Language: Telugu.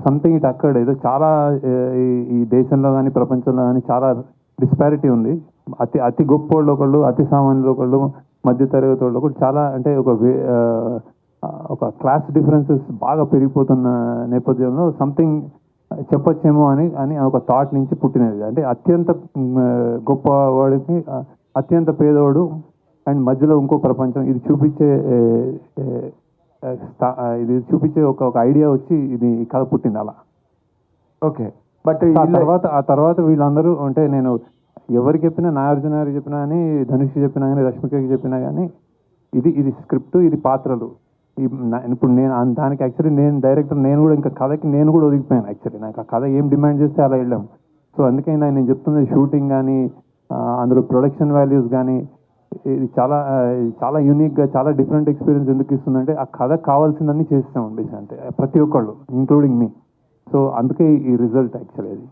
సంథింగ్ ఇట్ అక్కడ ఏదో చాలా ఈ దేశంలో కానీ ప్రపంచంలో కానీ చాలా డిస్పారిటీ ఉంది. అతి గొప్పోళ్ళు ఒకళ్ళు, అతి సామాన్యులు ఒకళ్ళు, మధ్య తరగతి వాళ్ళు ఒకళ్ళు, చాలా అంటే ఒక క్లాస్ డిఫరెన్సెస్ బాగా పెరిగిపోతున్న నేపథ్యంలో సంథింగ్ చెప్పొచ్చేమో అని ఒక థాట్ నుంచి పుట్టినది. అంటే అత్యంత గొప్పవాడికి అత్యంత పేదవాడు అండ్ మధ్యలో ఇంకో ప్రపంచం, ఇది చూపించే ఒక ఐడియా వచ్చి ఇది కథ పుట్టింది అలా. ఓకే, బట్ ఆ తర్వాత వీళ్ళందరూ అంటే నేను ఎవరికి చెప్పినా, నాగార్జున గారికి చెప్పినా కానీ, ధనుష్ చెప్పినా కానీ, రష్మికకి చెప్పినా కానీ ఇది స్క్రిప్ట్, ఇది పాత్రలు. ఇప్పుడు నేను దానికి యాక్చువల్లీ నేను డైరెక్టర్, నేను కూడా ఇంకా కథకి నేను కూడా ఒదిగిపోయాను. యాక్చువల్లీ నాకు ఆ కథ ఏం డిమాండ్ చేస్తే అలా వెళ్ళాం. సో అందుకే నేను చెప్తుంది షూటింగ్ కానీ, అందులో ప్రొడక్షన్ వాల్యూస్ కానీ, ఇది చాలా యూనిక్గా, చాలా డిఫరెంట్ ఎక్స్పీరియన్స్ ఎందుకు ఇస్తుందంటే ఆ కథ కావాల్సిందన్నీ చేస్తాం అంటే ప్రతి ఒక్కళ్ళు ఇంక్లూడింగ్ మీ. సో అందుకే ఈ రిజల్ట్ యాక్చువల్లీ అది.